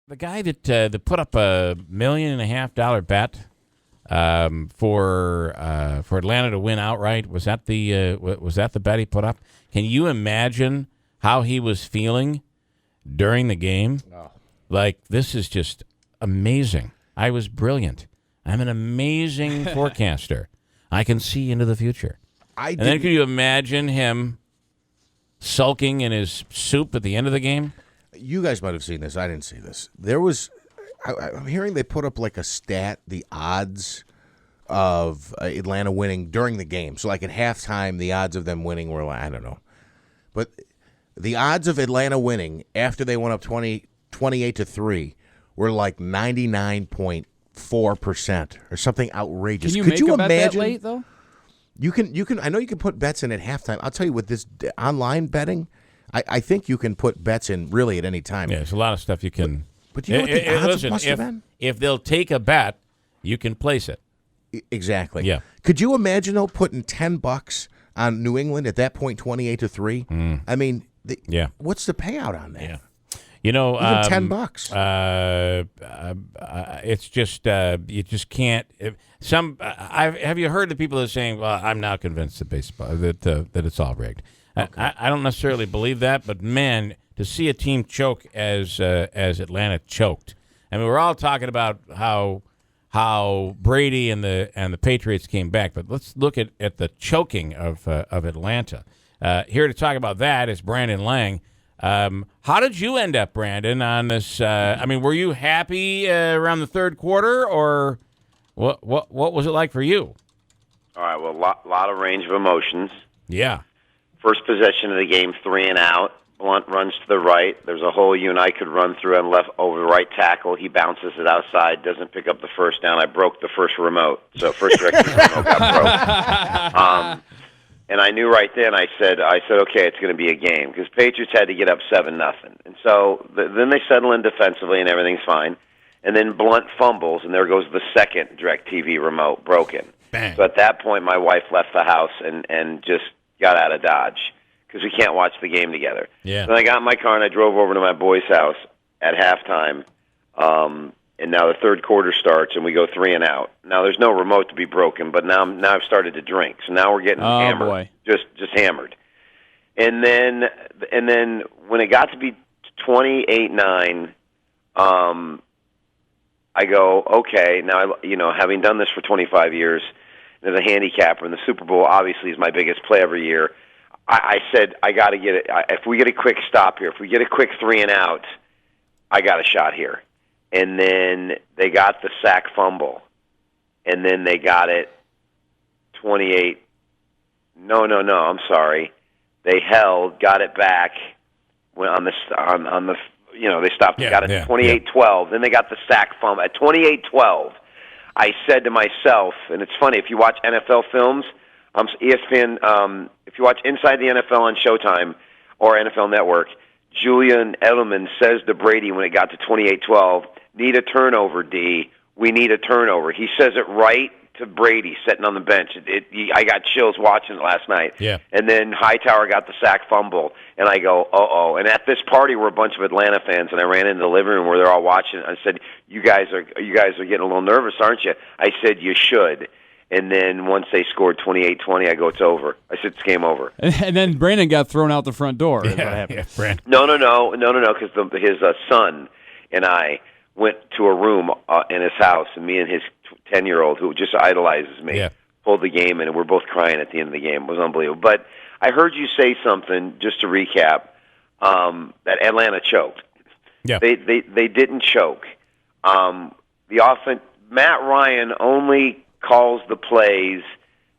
the guy that put up $1.5 million bet for Atlanta to win outright, was that the bet he put up? Can you imagine how he was feeling during the game? Oh. Like, this is just amazing. I was brilliant. I'm an amazing forecaster. I can see into the future. And then can you imagine him sulking in his soup at the end of the game? You guys might have seen this. I didn't see this. I'm hearing they put up like a stat, the odds of Atlanta winning during the game. So like at halftime, the odds of them winning were like, I don't know. But the odds of Atlanta winning after they went up 28-3 were like 99.4% or something outrageous. Could you imagine that late though? You can. I know you can put bets in at halftime. I'll tell you, with this online betting, I think you can put bets in really at any time. Yeah, there's a lot of stuff you can. But you know what the odds must have been? If they'll take a bet, you can place it. Exactly. Yeah. Could you imagine though putting $10 on New England at that point, 28-3? I mean, what's the payout on that? Yeah. You know, even $10. It's just you just can't. Have you heard the people that are saying, "Well, I'm now convinced that baseball that it's all rigged." Okay. I don't necessarily believe that, but man, to see a team choke as Atlanta choked. I mean, we're all talking about how Brady and the Patriots came back, but let's look at the choking of Atlanta. Here to talk about that is Brandon Lang. How did you end up, Brandon, on this? I mean, were you happy around the third quarter, or what was it like for you? All right, well, lot of range of emotions. Yeah. First possession of the game, 3 and out. Blunt runs to the right. There's a hole you and I could run through and left over the right tackle. He bounces it outside, doesn't pick up the first down. I broke the first remote, so first direction remote got broke. And I knew right then. I said, okay, it's going to be a game because Patriots had to get up 7-0, and so then they settle in defensively and everything's fine. And then Blunt fumbles, and there goes the second DirecTV remote broken. Bang. So at that point, my wife left the house and just got out of Dodge because we can't watch the game together. Yeah. Then I got in my car and I drove over to my boy's house at halftime. And now the third quarter starts, and we go 3 and out. Now there's no remote to be broken, but now I've started to drink, so now we're getting hammered, boy. just hammered. And then when it got to be 28-9, I go, okay. Now having done this for 25 years as a handicapper, and the Super Bowl obviously is my biggest play every year. I said I got to get it. If we get a quick stop here, if we get a quick 3 and out, I got a shot here. And then they got the sack fumble, and then they got it 28. No, I'm sorry. They held, got it back when they stopped and got it 28-12. Then they got the sack fumble at 28-12. I said to myself, and it's funny if you watch NFL films, ESPN. If you watch Inside the NFL on Showtime or NFL Network, Julian Edelman says to Brady when it got to 28-12, need a turnover, D. We need a turnover. He says it right to Brady sitting on the bench. I got chills watching it last night. Yeah. And then Hightower got the sack fumble, and I go, uh-oh. And at this party were a bunch of Atlanta fans, and I ran into the living room where they're all watching. I said, you guys are getting a little nervous, aren't you? I said, you should. And then once they scored 28-20, I go, it's over. I said, it's game over. And then Brandon got thrown out the front door. Yeah, Brandon. No, because his son and I went to a room in his house, and me and his 10-year-old, who just idolizes me, pulled the game, and we're both crying at the end of the game. It was unbelievable. But I heard you say something, just to recap, that Atlanta choked. Yeah. They didn't choke. The offense, Matt Ryan only calls the plays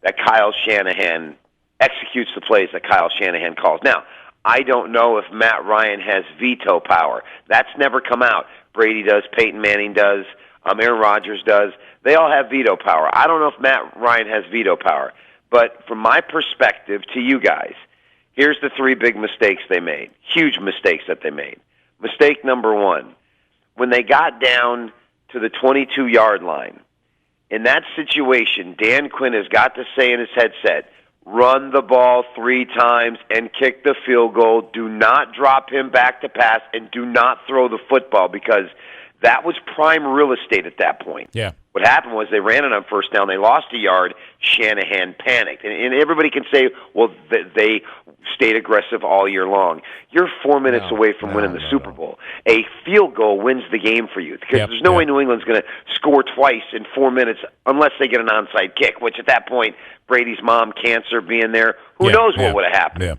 that Kyle Shanahan executes the plays that Kyle Shanahan calls. Now, I don't know if Matt Ryan has veto power. That's never come out. Brady does, Peyton Manning does, Aaron Rodgers does. They all have veto power. I don't know if Matt Ryan has veto power. But from my perspective to you guys, here's the 3 big mistakes they made, huge mistakes that they made. Mistake number 1, when they got down to the 22-yard line, in that situation, Dan Quinn has got to say in his headset, run the ball 3 times and kick the field goal. Do not drop him back to pass, and do not throw the football, because that was prime real estate at that point. Yeah. What happened was they ran it on first down. They lost a yard. Shanahan panicked. And everybody can say, well, they stayed aggressive all year long. You're 4 minutes away from winning the Super Bowl. A field goal wins the game for you, because there's no way New England's going to score twice in 4 minutes unless they get an onside kick, which at that point, Brady's mom, cancer being there, who knows what would have happened. Yeah.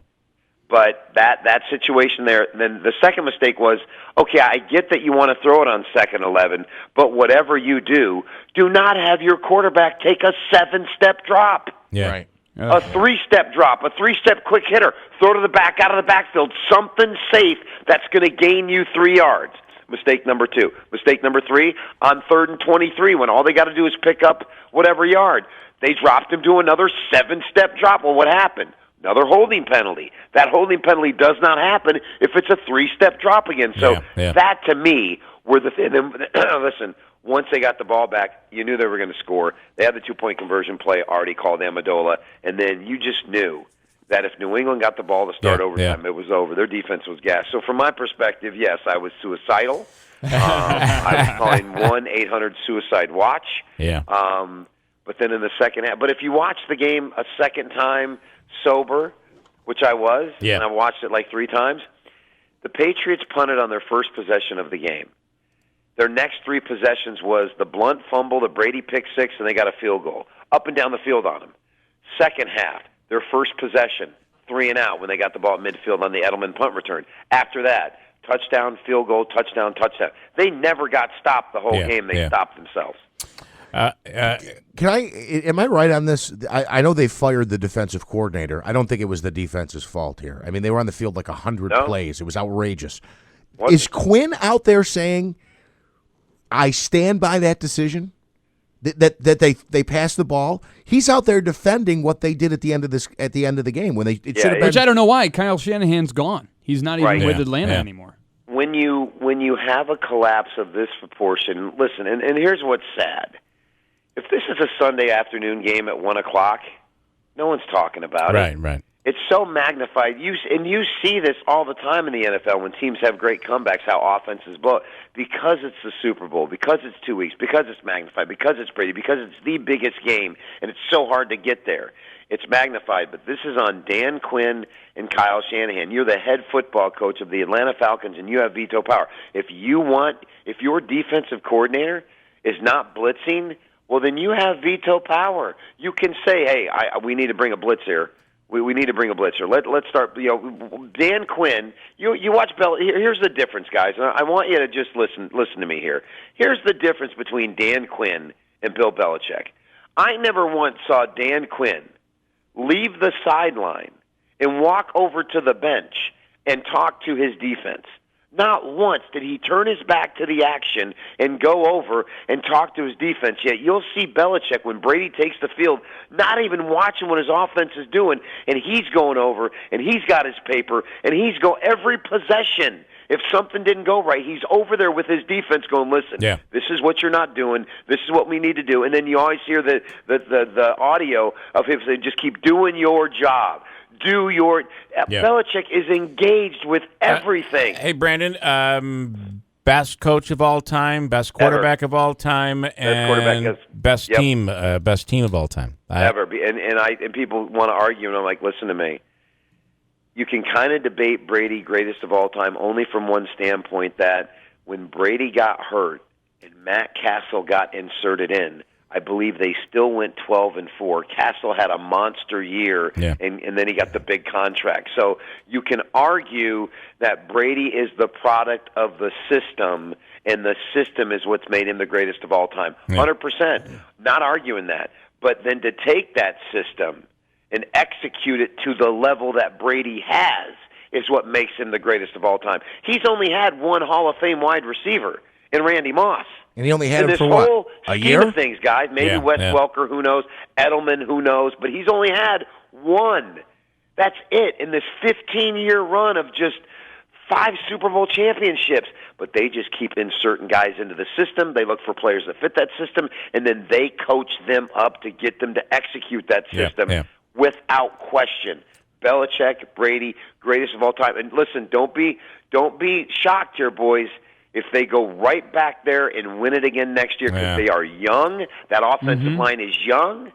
But that situation there, then the second mistake was, okay, I get that you want to throw it on 2nd 11, but whatever you do not have your quarterback take a 7-step drop. Yeah. Right. A 3-step drop, a 3-step quick hitter, throw to the back, out of the backfield, something safe that's going to gain you 3 yards. Mistake number 2. Mistake number 3, on 3rd and 23, when all they got to do is pick up whatever yard. They dropped him to another 7-step drop. Well, what happened? Another holding penalty. That holding penalty does not happen if it's a 3-step drop again. So that, to me, were the thing. Listen, once they got the ball back, you knew they were going to score. They had the 2-point conversion play already called Amendola, and then you just knew that if New England got the ball to start overtime, it was over. Their defense was gassed. So from my perspective, yes, I was suicidal. I was calling 1-800-SUICIDE-WATCH. Yeah. But then in the second half, but if you watch the game a second time sober, which I was, and I watched it like 3 times, the Patriots punted on their first possession of the game. Their next 3 possessions was the Blunt fumble, the Brady pick 6, and they got a field goal. Up and down the field on them. Second half, their first possession, 3 and out when they got the ball at midfield on the Edelman punt return. After that, touchdown, field goal, touchdown, touchdown. They never got stopped the whole game. They stopped themselves. Am I right on this? I know they fired the defensive coordinator. I don't think it was the defense's fault here. I mean, they were on the field like 100 plays. It was outrageous. Is Quinn out there saying, I stand by that decision? That they passed the ball? He's out there defending what they did at the end of the game when should have been. Which I don't know why. Kyle Shanahan's gone. He's not even with Atlanta anymore. When you have a collapse of this proportion, listen, and here's what's sad. If this is a Sunday afternoon game at 1 o'clock, no one's talking about it. Right. It's so magnified. You see this all the time in the NFL when teams have great comebacks, how offenses blow. Because it's the Super Bowl, because it's 2 weeks, because it's magnified, because it's Brady, because it's the biggest game, and it's so hard to get there. It's magnified, but this is on Dan Quinn and Kyle Shanahan. You're the head football coach of the Atlanta Falcons, and you have veto power. If your defensive coordinator is not blitzing, well, then you have veto power. You can say, hey, we need to bring a blitz here. We need to bring a blitzer. Let's start. Dan Quinn. You watch Bell. Here's the difference, guys. I want you to just listen to me here. Here's the difference between Dan Quinn and Bill Belichick. I never once saw Dan Quinn leave the sideline and walk over to the bench and talk to his defense. Not once did he turn his back to the action and go over and talk to his defense. Yet you'll see Belichick, when Brady takes the field, not even watching what his offense is doing, and he's going over, and he's got his paper, and he's every possession. If something didn't go right, he's over there with his defense going, listen, this is what you're not doing. This is what we need to do. And then you always hear the audio of him saying, just keep doing your job. Belichick is engaged with everything. Hey, Brandon, best coach of all time, best quarterback of all time, and best team of all time. Ever. And people want to argue, and I'm like, listen to me. You can kind of debate Brady greatest of all time only from one standpoint, that when Brady got hurt and Matt Castle got inserted in, I believe they still went 12-4. Castle had a monster year, and then he got the big contract. So you can argue that Brady is the product of the system, and the system is what's made him the greatest of all time. 100%. Not arguing that. But then to take that system and execute it to the level that Brady has is what makes him the greatest of all time. He's only had one Hall of Fame wide receiver in Randy Moss. And he only had him for what? A year? Of things, guys. Maybe Wes Welker, who knows? Edelman, who knows? But he's only had one. That's it in this 15-year run of just 5 Super Bowl championships. But they just keep inserting guys into the system. They look for players that fit that system, and then they coach them up to get them to execute that system. without question. Belichick, Brady, greatest of all time. And listen, don't be shocked here, boys, if they go right back there and win it again next year because they are young. That offensive line is young.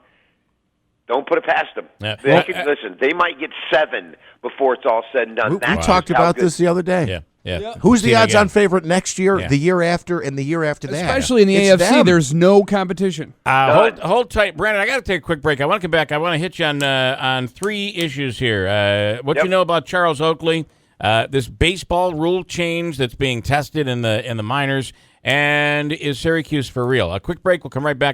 Don't put it past them. Yeah. Listen, they might get 7 before it's all said and done. We talked about this the other day. Yeah. Who's the odds-on favorite next year, the year after, and the year after that? Especially in the AFC, them. there's no competition. Hold tight, Brandon. I got to take a quick break. I want to come back. I want to hit you on 3 issues here. What you know about Charles Oakley, this baseball rule change that's being tested in the minors, and is Syracuse for real? A quick break. We'll come right back.